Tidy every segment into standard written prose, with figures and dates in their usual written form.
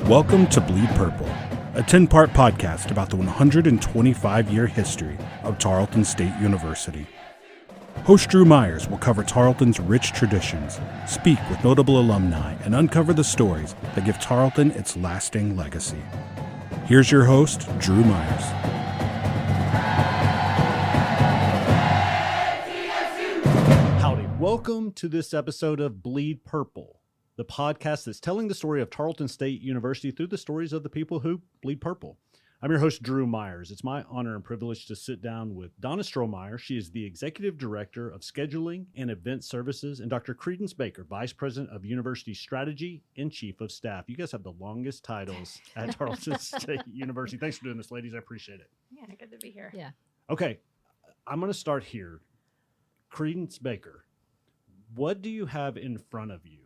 Welcome to Bleed Purple, a 10-part podcast about the 125-year history of Tarleton State University. Host Drew Myers will cover Tarleton's rich traditions, speak with notable alumni, and uncover the stories that give Tarleton its lasting legacy. Here's your host, Drew Myers. Howdy. Welcome to this episode of Bleed Purple, the podcast that's telling the story of Tarleton State University through the stories of the people who bleed purple. I'm your host, Drew Myers. It's my honor and privilege to sit down with Donna Strohmeyer. She is the Executive Director of Scheduling and Event Services, and Dr. Credence Baker, Vice President of University Strategy and Chief of Staff. You guys have the longest titles at Tarleton State University. Thanks for doing this, ladies. I appreciate it. Yeah, good to be here. Yeah. Okay, I'm going to start here. Credence Baker, what do you have in front of you?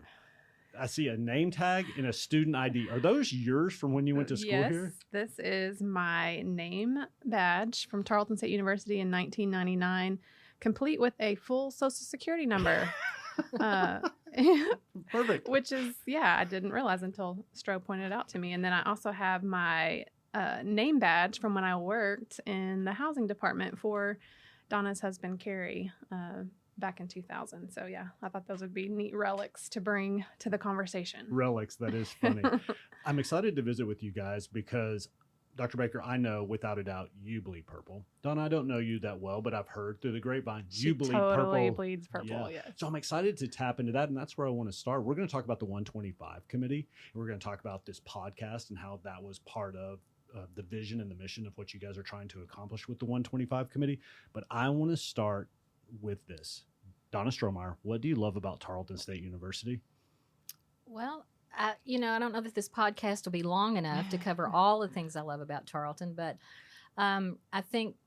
I see a name tag and a student ID. Are those yours from when you went to school here? Yes, this is my name badge from Tarleton State University in 1999, complete with a full Social Security number. Perfect. Which is, I didn't realize until Stroh pointed it out to me. And then I also have my name badge from when I worked in the housing department for Donna's husband, Carrie, back in 2000. So I thought those would be neat relics to bring to the conversation. Relics, that is funny. I'm excited to visit with you guys because, Dr. Baker, I know without a doubt you bleed purple. Donna, I don't know you that well, but I've heard through the grapevine you bleed purple. Totally bleeds purple, yes. So I'm excited to tap into that, and that's where I want to start. We're going to talk about the 125 committee, and we're going to talk about this podcast and how that was part of the vision and the mission of what you guys are trying to accomplish with the 125 committee. But I want to start with this. Donna Strohmeyer, what do you love about Tarleton State University? Well, I don't know that this podcast will be long enough to cover all the things I love about Tarleton, but I think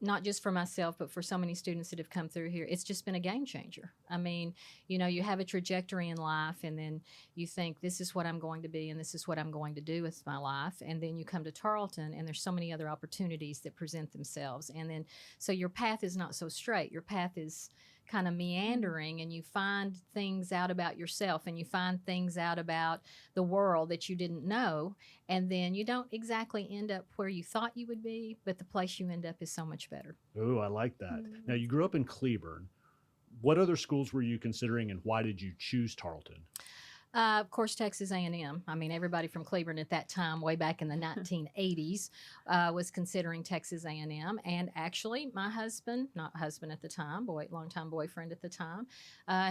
not just for myself, but for so many students that have come through here, it's just been a game changer. I mean, you have a trajectory in life, and then you think, this is what I'm going to be, and this is what I'm going to do with my life. And then you come to Tarleton, and there's so many other opportunities that present themselves. And then, so your path is not so straight. Your path is kind of meandering, and you find things out about yourself, and you find things out about the world that you didn't know, and then you don't exactly end up where you thought you would be, but the place you end up is so much better. Oh, I like that. Now, you grew up in Cleburne. What other schools were you considering, and why did you choose Tarleton? Of course, Texas A&M. I mean, everybody from Cleburne at that time, way back in the 1980s, was considering Texas A&M. And actually, my husband, not husband at the time, longtime boyfriend at the time,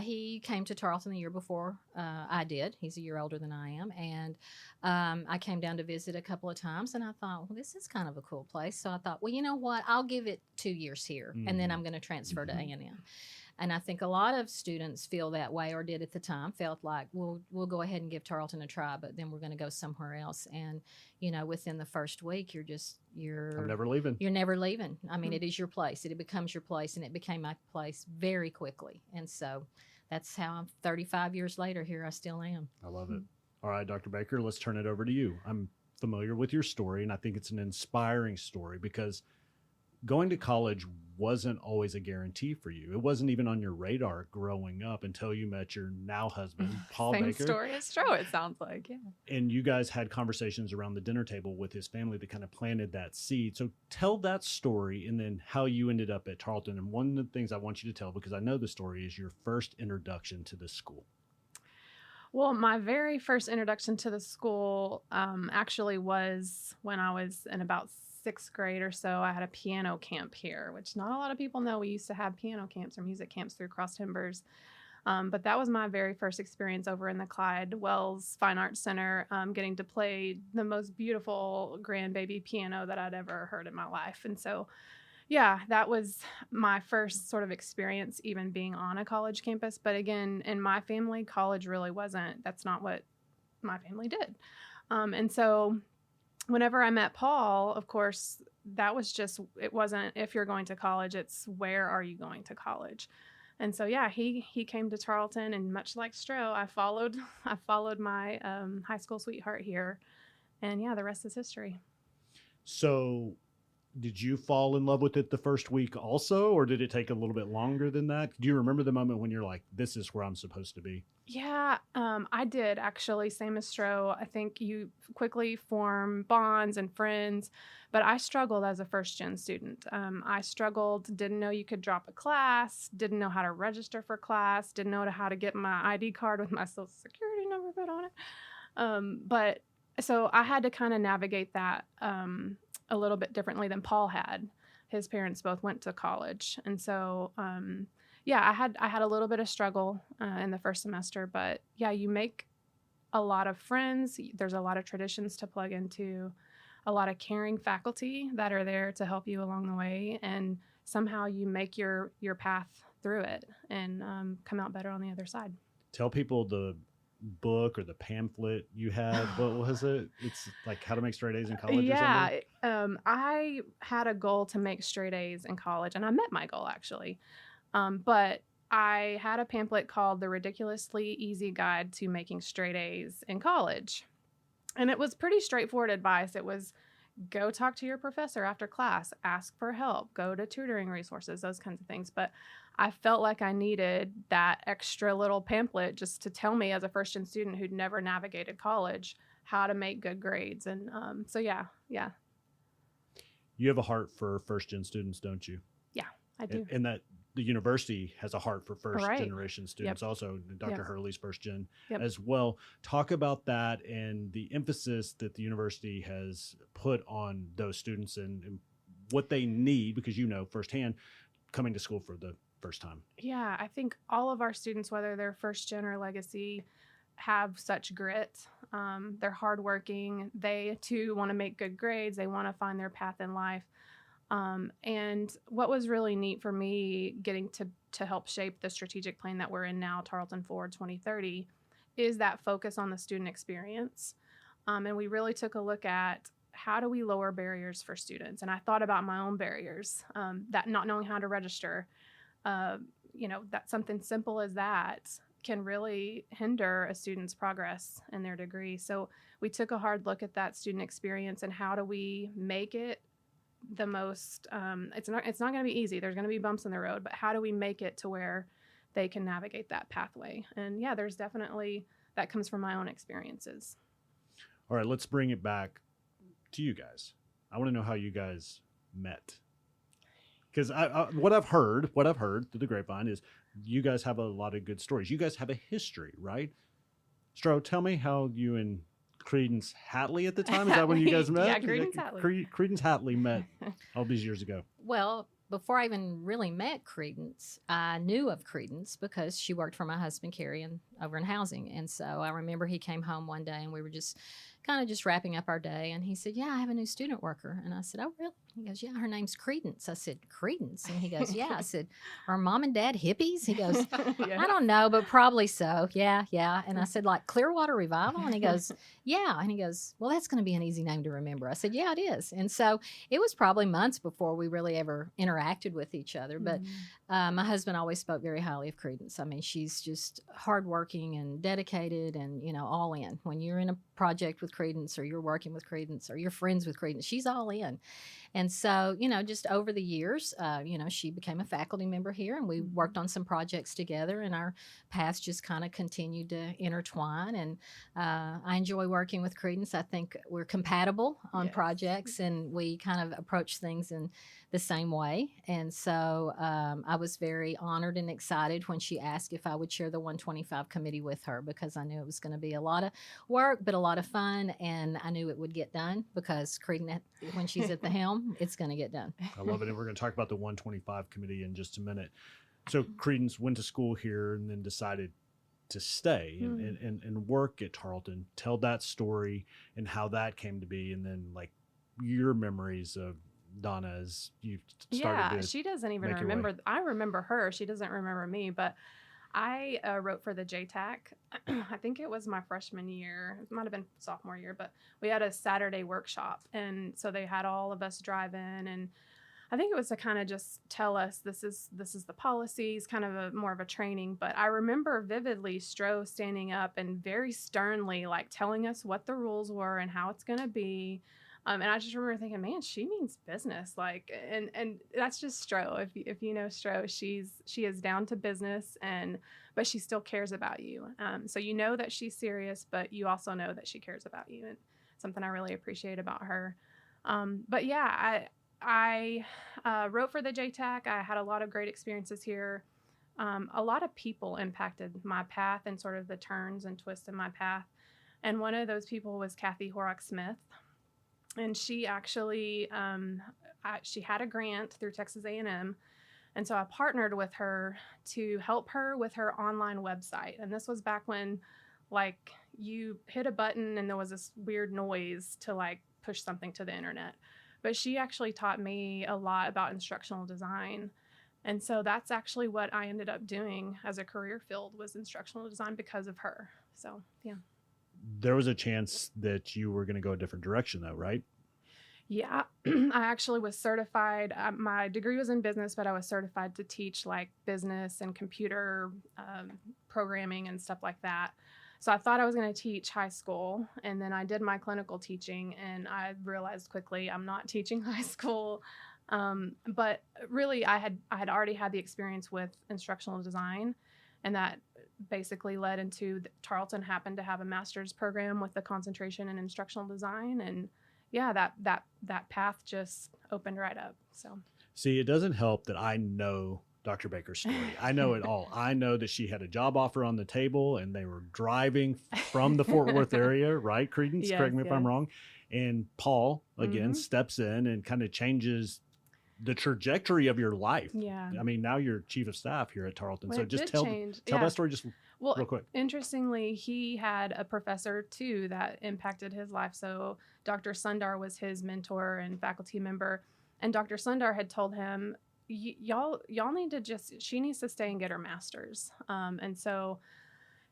he came to Tarleton the year before I did. He's a year older than I am. And I came down to visit a couple of times, and I thought, well, this is kind of a cool place. So I thought, well, you know what? I'll give it 2 years here, and then I'm going to transfer to A&M. And I think a lot of students feel that way, or did at the time, felt like, we'll go ahead and give Tarleton a try, but then we're going to go somewhere else. And, within the first week, I'm never leaving. You're never leaving. I mean, it is your place. It becomes your place, and it became my place very quickly. And so that's how 35 years later, here I still am. I love it. All right, Dr. Baker, let's turn it over to you. I'm familiar with your story, and I think it's an inspiring story because going to college wasn't always a guarantee for you. It wasn't even on your radar growing up until you met your now husband, Paul Baker. Same story as Stroh, it sounds like, yeah. And you guys had conversations around the dinner table with his family that kind of planted that seed. So tell that story and then how you ended up at Tarleton. And one of the things I want you to tell, because I know the story, is your first introduction to this school. Well, my very first introduction to the school actually was when I was in about 6th grade or so. I had a piano camp here, which not a lot of people know. We used to have piano camps or music camps through Cross Timbers. But that was my very first experience over in the Clyde Wells Fine Arts Center, getting to play the most beautiful grandbaby piano that I'd ever heard in my life. And so, that was my first sort of experience even being on a college campus. But again, in my family, college really that's not what my family did. And so whenever I met Paul, of course, that was it wasn't if you're going to college, it's where are you going to college? And so, he came to Tarleton, and much like Stroh, I followed my high school sweetheart here, and the rest is history. So did you fall in love with it the first week also, or did it take a little bit longer than that? Do you remember the moment when you're like, this is where I'm supposed to be? Yeah, I did actually. Same as Stro. I think you quickly form bonds and friends, but I struggled as a first gen student. I struggled, didn't know you could drop a class, didn't know how to register for class, didn't know how to get my ID card with my social security number put on it. But so I had to kind of navigate that a little bit differently than Paul had. His parents both went to college, and so yeah, I had a little bit of struggle in the first semester, but yeah, you make a lot of friends. There's a lot of traditions to plug into, a lot of caring faculty that are there to help you along the way, and somehow you make your path through it and come out better on the other side. Tell people the book or the pamphlet you had. What was it? It's like How to Make Straight A's in College or something? Yeah, I had a goal to make straight A's in college, and I met my goal actually. But I had a pamphlet called The Ridiculously Easy Guide to Making Straight A's in College. And it was pretty straightforward advice. It was go talk to your professor after class, ask for help, go to tutoring resources, those kinds of things. But I felt like I needed that extra little pamphlet just to tell me as a first-gen student who'd never navigated college how to make good grades. And so, yeah. You have a heart for first-gen students, don't you? Yeah, I do. And that the university has a heart for first-generation Right. students Yep. also. Dr. Yep. Hurley's first-gen Yep. as well. Talk about that and the emphasis that the university has put on those students and what they need, because you know firsthand coming to school for the first time. Yeah, I think all of our students, whether they're first gen or legacy, have such grit. They're hardworking. They too want to make good grades. They want to find their path in life. And what was really neat for me getting to help shape the strategic plan that we're in now, Tarleton Forward 2030, is that focus on the student experience. And we really took a look at how do we lower barriers for students. And I thought about my own barriers, that not knowing how to register, that something simple as that can really hinder a student's progress in their degree. So we took a hard look at that student experience and how do we make it the most, it's not going to be easy. There's going to be bumps in the road, but how do we make it to where they can navigate that pathway? And yeah, there's definitely, that comes from my own experiences. All right, let's bring it back to you guys. I want to know how you guys met. Because what I've heard through the grapevine is you guys have a lot of good stories. You guys have a history, right? Stro, tell me how you and Credence Hatley at the time, is that when you guys met? Yeah, Credence Hatley. Credence Hatley met all these years ago. Well, before I even really met Credence, I knew of Credence because she worked for my husband, Carrie, over in housing. And so I remember he came home one day and we were just kind of just wrapping up our day. And he said, yeah, I have a new student worker. And I said, oh, really? He goes, yeah, her name's Credence. I said, Credence? And he goes, yeah. I said, are mom and dad hippies? He goes, Yeah. I don't know, but probably so. Yeah. And I said, like Clearwater Revival? And he goes, yeah. And he goes, well, that's going to be an easy name to remember. I said, yeah, it is. And so it was probably months before we really ever interacted with each other. But my husband always spoke very highly of Credence. I mean, she's just hardworking and dedicated and, all in. When you're in a project with Credence or you're working with Credence or you're friends with Credence, she's all in. And so, just over the years, she became a faculty member here and we worked on some projects together and our paths just kind of continued to intertwine. And I enjoy working with Credence. I think we're compatible on projects and we kind of approach things in the same way. And so I was very honored and excited when she asked if I would share the 125 committee with her because I knew it was going to be a lot of work, but a lot of fun. And I knew it would get done because Credence, when she's at the helm, it's going to get done. I love it. And we're going to talk about the 125 committee in just a minute. So Credence went to school here and then decided to stay and work at Tarleton. Tell that story and how that came to be. And then like your memories of Donna as you started to she doesn't even make your remember. way. I remember her. She doesn't remember me, but I wrote for the JTAC. I think it was my freshman year. It might have been sophomore year, but we had a Saturday workshop. And so they had all of us drive in and I think it was to kind of just tell us this is the policies, kind of more of a training. But I remember vividly Stro standing up and very sternly like telling us what the rules were and how it's going to be. And I just remember thinking, man, she means business. Like, and that's just Stro. If you know Stro, she is down to business, but she still cares about you. So you know that she's serious, but you also know that she cares about you, and something I really appreciate about her. But yeah, I wrote for the JTAC. I had a lot of great experiences here. A lot of people impacted my path and sort of the turns and twists in my path. And one of those people was Kathy Horrock Smith. And she actually, she had a grant through Texas A&M. And so I partnered with her to help her with her online website. And this was back when, like, you hit a button and there was this weird noise to, like, push something to the internet. But she actually taught me a lot about instructional design. And so that's actually what I ended up doing as a career field, was instructional design, because of her. So, yeah. There was a chance that you were going to go a different direction, though, right? Yeah, I actually was certified. My degree was in business, but I was certified to teach like business and computer programming and stuff like that. So I thought I was going to teach high school, and then I did my clinical teaching, and I realized quickly I'm not teaching high school. But really, I had already had the experience with instructional design, and that basically led into Tarleton happened to have a master's program with a concentration in instructional design, and yeah, that path just opened right up. So see, it doesn't help that I know Dr. Baker's story. I know it all. I know that she had a job offer on the table and they were driving from the Fort Worth area, right, Credence? Yes, Correct me if I'm wrong. And Paul, again, steps in and kind of changes the trajectory of your life. Yeah. I mean, now you're chief of staff here at Tarleton. Well, so it just did tell change. that story just real quick. Interestingly, he had a professor too that impacted his life. So Dr. Sundar was his mentor and faculty member. And Dr. Sundar had told him, y'all need to she needs to stay and get her master's. And so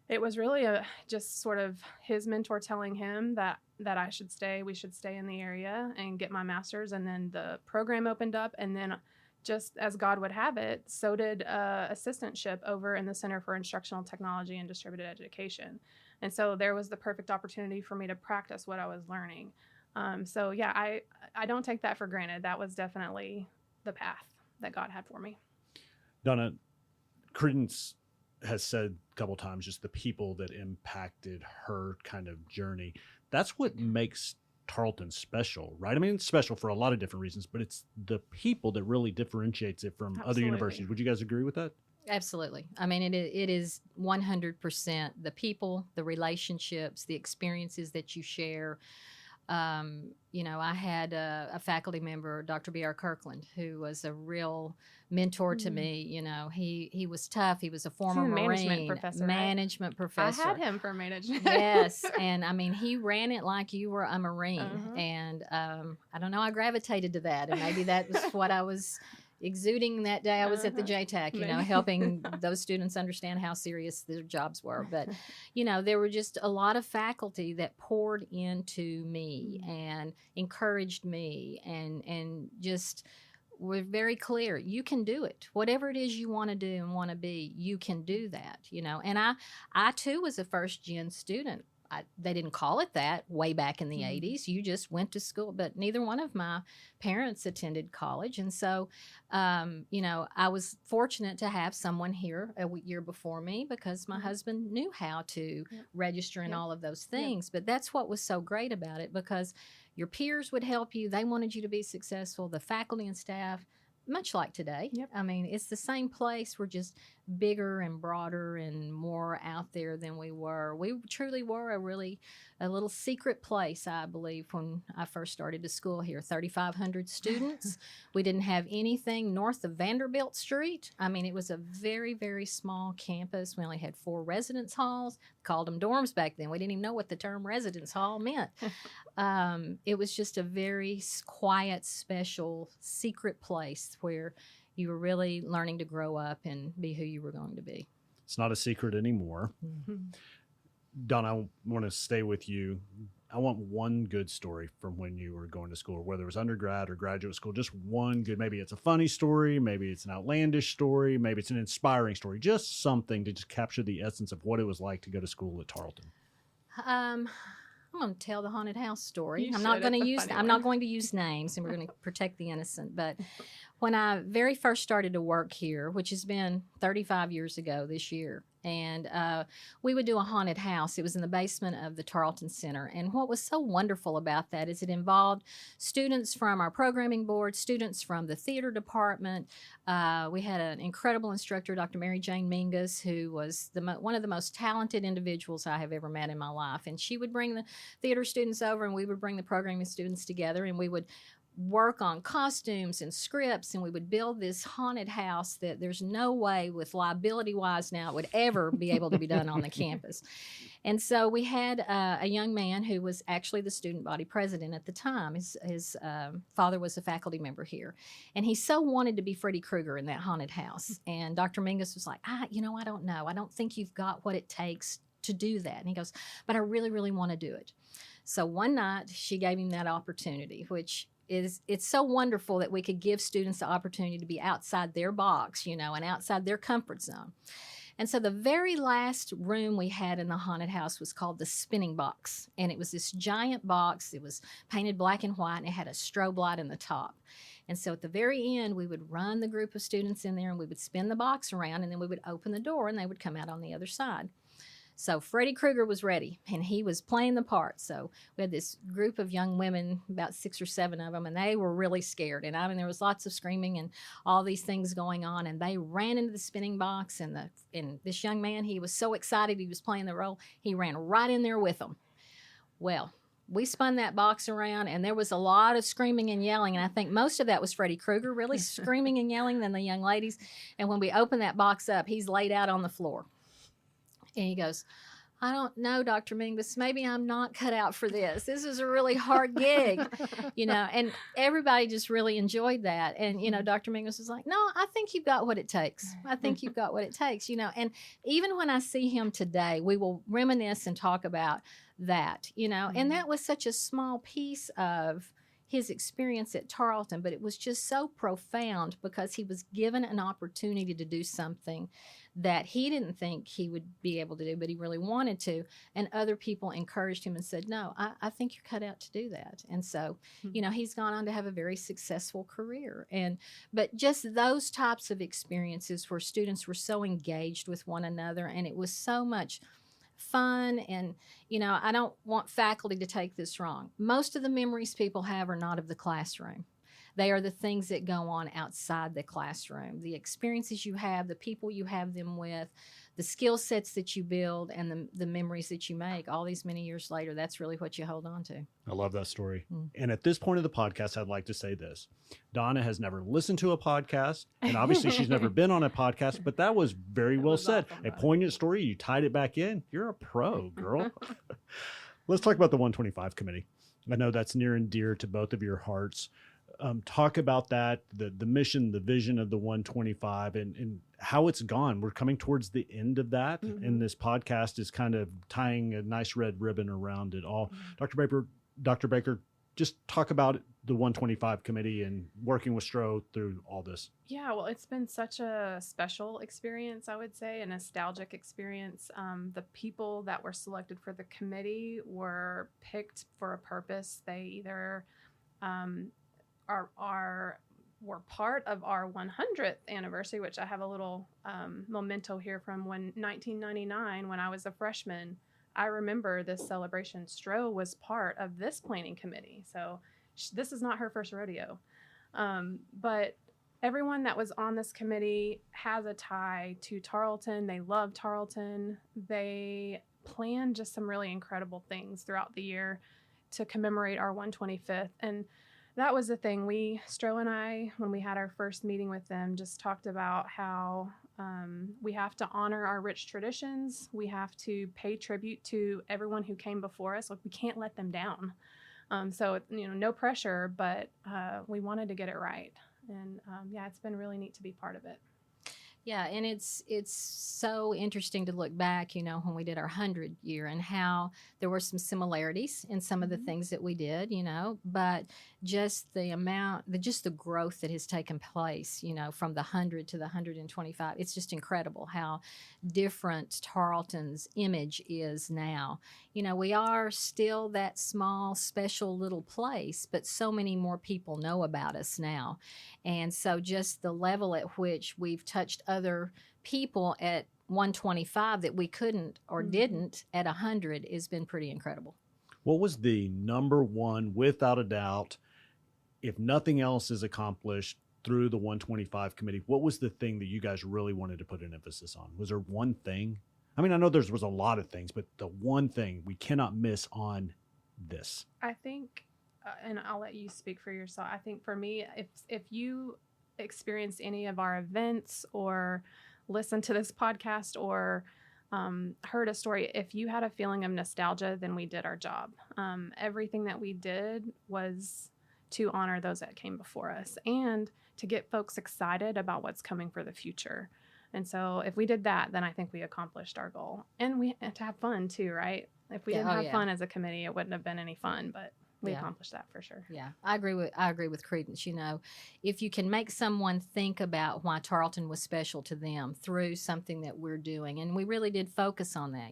it was really just sort of his mentor telling him that I should stay, we should stay in the area and get my master's. And then the program opened up, and then just as God would have it, so did assistantship over in the Center for Instructional Technology and Distributed Education. And so there was the perfect opportunity for me to practice what I was learning. So yeah, I don't take that for granted. That was definitely the path that God had for me. Donna, Credence has said a couple times just the people that impacted her kind of journey. That's what makes Tarleton special, right? I mean, it's special for a lot of different reasons, but it's the people that really differentiates it from other universities. Would you guys agree with that? Absolutely. I mean, it is 100% the people, the relationships, the experiences that you share. I had a faculty member, Dr. B.R. Kirkland, who was a real mentor to me. He was tough. He was a former management professor. I had him for management. Yes. And I mean, he ran it like you were a Marine. And I don't know, I gravitated to that. And maybe that was what I was exuding that day I was at the JTAC, helping those students understand how serious their jobs were. But, there were just a lot of faculty that poured into me and encouraged me and just were very clear. You can do it. Whatever it is you want to do and want to be, you can do that, And I too was a first gen student. They didn't call it that way back in the 80s. You just went to school, but neither one of my parents attended college. And so, I was fortunate to have someone here a year before me because my husband knew how to register and all of those things. But that's what was so great about it, because your peers would help you. They wanted you to be successful. The faculty and staff, much like today. I mean, it's the same place. We're just bigger and broader and more out there than we were. We truly were a little secret place, I believe, when I first started to school here. 3,500 students. We didn't have anything north of Vanderbilt Street. I mean, it was a very, very small campus. We only had 4 residence halls. Called them dorms back then. We didn't even know what the term residence hall meant. It was just a very quiet, special, secret place where you were really learning to grow up and be who you were going to be. It's not a secret anymore. Donna, I want to stay with you. I want one good story from when you were going to school, whether it was undergrad or graduate school, just one good, maybe it's a funny story, maybe it's an outlandish story, maybe it's an inspiring story, just something to just capture the essence of what it was like to go to school at Tarleton. I'm going to tell the haunted house story. You I'm not should. going to It's a use funny I'm one. not going to use names, and we're going to protect the innocent. But when I very first started to work here, which has been 35 years ago this year, and we would do a haunted house. It was in the basement of the Tarleton Center. And what was so wonderful about that is it involved students from our programming board, students from the theater department. We had an incredible instructor, Dr. Mary Jane Mingus, who was one of the most talented individuals I have ever met in my life. And she would bring the theater students over, and we would bring the programming students together, and we would work on costumes and scripts, and we would build this haunted house that there's no way with liability wise now it would ever be able to be done on the campus. And so we had a young man who was actually the student body president at the time. His father was a faculty member here, and he so wanted to be Freddy Krueger in that haunted house. And Dr. Mingus was like, I don't know. I don't think you've got what it takes to do that. And he goes, but I really, really want to do it. So one night she gave him that opportunity, which it's so wonderful that we could give students the opportunity to be outside their box, and outside their comfort zone. And so the very last room we had in the haunted house was called the spinning box. And it was this giant box. It was painted black and white, and it had a strobe light in the top. And so at the very end, we would run the group of students in there, and we would spin the box around, and then we would open the door, and they would come out on the other side. So Freddy Krueger was ready, and he was playing the part. So we had this group of young women, about 6 or 7 of them, and they were really scared. And I mean, there was lots of screaming and all these things going on. And they ran into the spinning box, and this young man, he was so excited he was playing the role, he ran right in there with them. Well, we spun that box around, and there was a lot of screaming and yelling. And I think most of that was Freddy Krueger really screaming and yelling than the young ladies. And when we opened that box up, he's laid out on the floor. And he goes, I don't know, Dr. Mingus, maybe I'm not cut out for this. This is a really hard gig, and everybody just really enjoyed that. And, Dr. Mingus was like, no, I think you've got what it takes. I think you've got what it takes, and even when I see him today, we will reminisce and talk about that, and that was such a small piece of his experience at Tarleton, but it was just so profound because he was given an opportunity to do something that he didn't think he would be able to do, but he really wanted to. And other people encouraged him and said, no, I think you're cut out to do that. And so, he's gone on to have a very successful career. But just those types of experiences where students were so engaged with one another, and it was so much fun. And, I don't want faculty to take this wrong. Most of the memories people have are not of the classroom. They are the things that go on outside the classroom, the experiences you have, the people you have them with, the skill sets that you build, and the memories that you make all these many years later. That's really what you hold on to. I love that story. And at this point of the podcast, I'd like to say this. Donna has never listened to a podcast, and obviously she's never been on a podcast, but that was very well said. Awesome, a poignant story. You tied it back in. You're a pro, girl. Let's talk about the 125 committee. I know that's near and dear to both of your hearts. Talk about that, the mission, the vision of the 125, and how it's gone. We're coming towards the end of that, and this podcast is kind of tying a nice red ribbon around it all. Dr. Baker, just talk about the 125 committee and working with Stro through all this. Yeah, well, it's been such a special experience, I would say, a nostalgic experience. The people that were selected for the committee were picked for a purpose. They either were part of our 100th anniversary, which I have a little memento here from 1999 when I was a freshman. I remember this celebration. Stro was part of this planning committee, so this is not her first rodeo. But everyone that was on this committee has a tie to Tarleton. They love Tarleton. They planned just some really incredible things throughout the year to commemorate our 125th. And that was the thing. Stro and I, when we had our first meeting with them, just talked about how we have to honor our rich traditions. We have to pay tribute to everyone who came before us. Like, we can't let them down. So, no pressure, but we wanted to get it right. And it's been really neat to be part of it. Yeah, and it's so interesting to look back, when we did our 100 year and how there were some similarities in some of the things that we did, but just the growth that has taken place, from the 100 to the 125. It's just incredible how different Tarleton's image is now. We are still that small, special little place, but so many more people know about us now. And so just the level at which we've touched other people at 125 that we couldn't or didn't at 100 has been pretty incredible. What was the number one, without a doubt, if nothing else is accomplished through the 125 committee, what was the thing that you guys really wanted to put an emphasis on? Was there one thing? I mean, I know there was a lot of things, but the one thing we cannot miss on this. I think, and I'll let you speak for yourself. I think for me, if you experienced any of our events or listened to this podcast or heard a story, if you had a feeling of nostalgia, then we did our job. Everything that we did was to honor those that came before us and to get folks excited about what's coming for the future. And so if we did that, then I think we accomplished our goal. And we had to have fun too, right? If we didn't have fun as a committee, it wouldn't have been any fun, but we accomplished that for sure. Yeah, I agree with Credence. If you can make someone think about why Tarleton was special to them through something that we're doing, and we really did focus on that.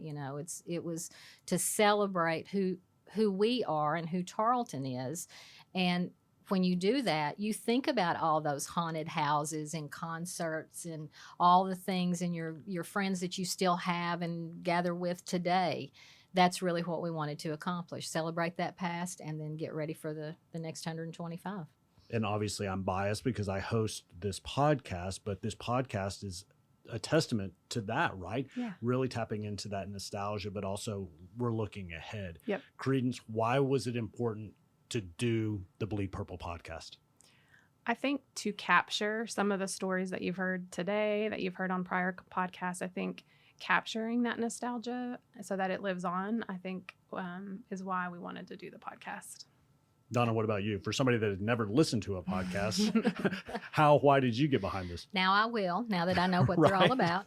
It was to celebrate who we are and who Tarleton is, and when you do that, you think about all those haunted houses and concerts and all the things and your friends that you still have and gather with today. That's really what we wanted to accomplish. Celebrate that past and then get ready for the next 125. And obviously I'm biased because I host this podcast, but this podcast is a testament to that, right? Yeah. Really tapping into that nostalgia, but also we're looking ahead. Yep. Credence, why was it important to do the Bleed Purple podcast? I think to capture some of the stories that you've heard today, that you've heard on prior podcasts, I think capturing that nostalgia so that it lives on, I think is why we wanted to do the podcast. Donna, what about you? For somebody that had never listened to a podcast, why did you get behind this? Now I will, now that I know what they're all about.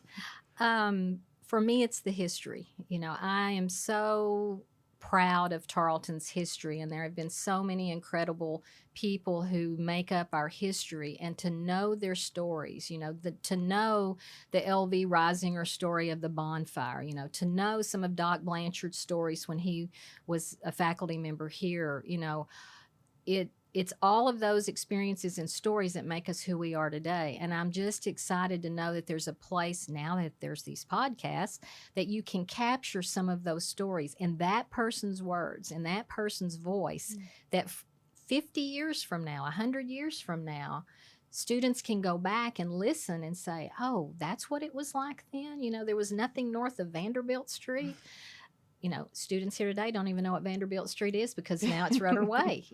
For me, it's the history. I am so proud of Tarleton's history, and there have been so many incredible people who make up our history, and to know their stories, to know the LV Risinger story of the bonfire, to know some of Doc Blanchard's stories when he was a faculty member here, it's all of those experiences and stories that make us who we are today. And I'm just excited to know that there's a place now that there's these podcasts that you can capture some of those stories in that person's words, in that person's voice, that 50 years from now, 100 years from now, students can go back and listen and say, oh, that's what it was like then. There was nothing north of Vanderbilt Street. Students here today don't even know what Vanderbilt Street is because now it's Rudder Way,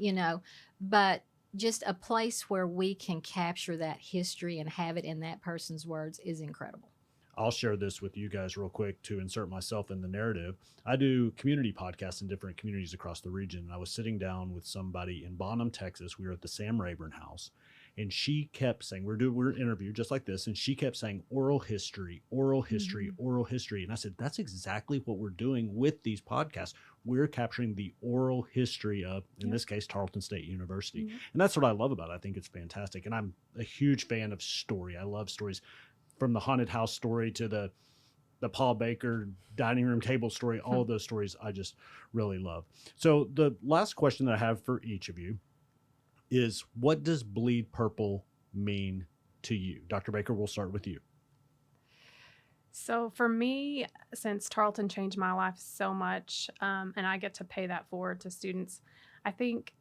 but just a place where we can capture that history and have it in that person's words is incredible. I'll share this with you guys real quick to insert myself in the narrative. I do community podcasts in different communities across the region. And I was sitting down with somebody in Bonham, Texas. We were at the Sam Rayburn house. And she kept saying, we're interviewed just like this. And she kept saying oral history, oral history, oral history. And I said, that's exactly what we're doing with these podcasts. We're capturing the oral history of, in this case, Tarleton State University. And that's what I love about it. I think it's fantastic. And I'm a huge fan of story. I love stories, from the haunted house story to the Paul Baker dining room table story. All of those stories I just really love. So the last question that I have for each of you is, what does Bleed Purple mean to you? Dr. Baker, we'll start with you. So for me, since Tarleton changed my life so much, and I get to pay that forward to students, I think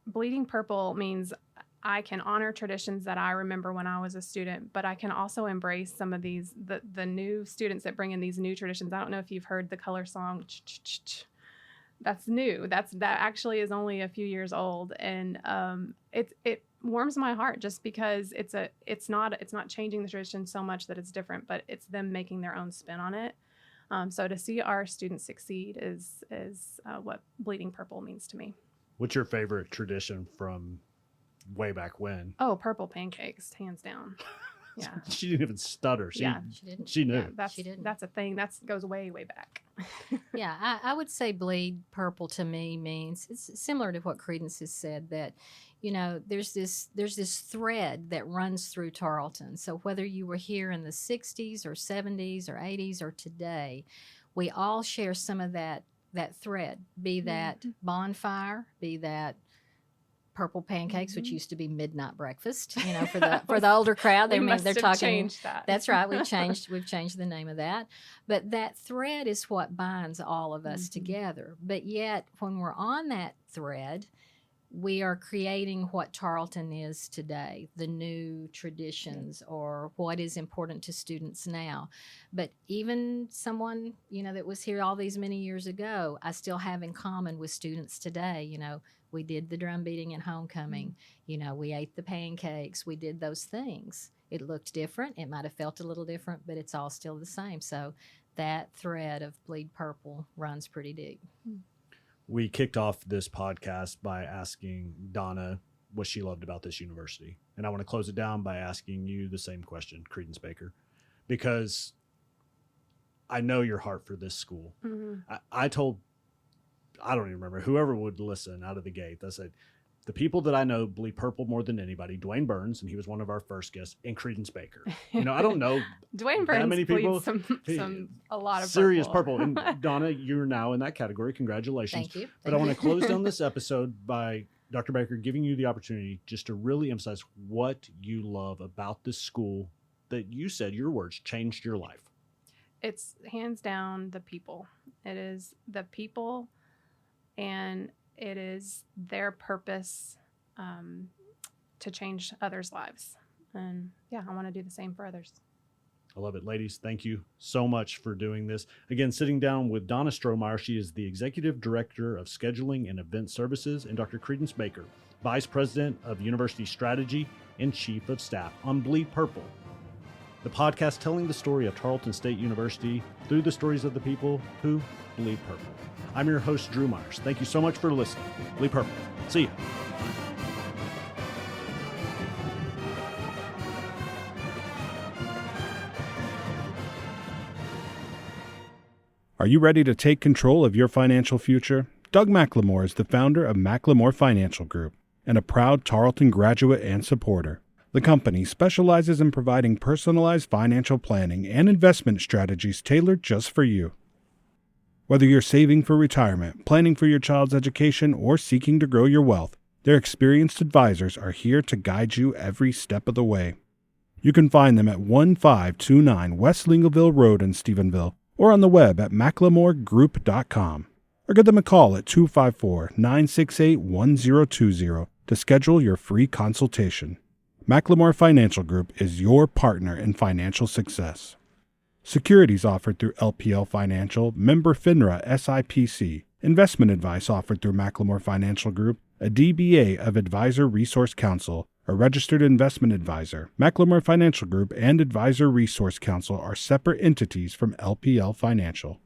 Bleeding Purple means I can honor traditions that I remember when I was a student, but I can also embrace some of these, the new students that bring in these new traditions. I don't know if you've heard the color song, that's new. That actually is only a few years old, and it warms my heart just because it's not changing the tradition so much that it's different, but it's them making their own spin on it. So to see our students succeed is what Bleeding Purple means to me. What's your favorite tradition from way back when? Oh, purple pancakes, hands down. Yeah. She didn't even stutter. She didn't. She knew. Yeah, She didn't. that's a thing. That goes way, way back. Yeah, I would say bleed purple to me means it's similar to what Credence has said, that there's this thread that runs through Tarleton. So whether you were here in the 60s or 70s or 80s or today, we all share some of that thread, be that bonfire, be that purple pancakes, which used to be midnight breakfast, for the older crowd. We They're must have talking. changed that. That's right. We've changed the name of that. But that thread is what binds all of us together. But yet, when we're on that thread, we are creating what Tarleton is today, the new traditions or what is important to students now. But even someone, that was here all these many years ago, I still have in common with students today. We did the drum beating and homecoming. We ate the pancakes. We did those things. It looked different. It might have felt a little different, but it's all still the same. So that thread of bleed purple runs pretty deep. We kicked off this podcast by asking Donna what she loved about this university. And I want to close it down by asking you the same question, Credence Baker, because I know your heart for this school. I told, I don't even remember, whoever would listen out of the gate, I said, the people that I know bleed purple more than anybody, Dwayne Burns, and he was one of our first guests, and Credence Baker. I don't know Dwayne Burns that many people. A lot of serious purple. And Donna, you're now in that category. Congratulations. Thank you. But I want to close down this episode by Dr. Baker giving you the opportunity just to really emphasize what you love about this school that you said, your words, changed your life. It's hands down the people. It is the people, and it is their purpose to change others' lives. And yeah, I want to do the same for others. I love it. Ladies, thank you so much for doing this. Again, sitting down with Donna Strohmeyer. She is the Executive Director of Scheduling and Event Services, and Dr. Credence Baker, Vice President of University Strategy and Chief of Staff on Bleed Purple, the podcast telling the story of Tarleton State University through the stories of the people who bleed purple. I'm your host, Drew Myers. Thank you so much for listening. Bleed purple. See ya. Are you ready to take control of your financial future? Doug McLemore is the founder of McLemore Financial Group and a proud Tarleton graduate and supporter. The company specializes in providing personalized financial planning and investment strategies tailored just for you. Whether you're saving for retirement, planning for your child's education, or seeking to grow your wealth, their experienced advisors are here to guide you every step of the way. You can find them at 1529 West Lingleville Road in Stephenville, or on the web at McLemoreGroup.com, or give them a call at 254-968-1020 to schedule your free consultation. McLemore Financial Group is your partner in financial success. Securities offered through LPL Financial, member FINRA SIPC. Investment advice offered through McLemore Financial Group, a DBA of Advisor Resource Council, a registered investment advisor. McLemore Financial Group and Advisor Resource Council are separate entities from LPL Financial.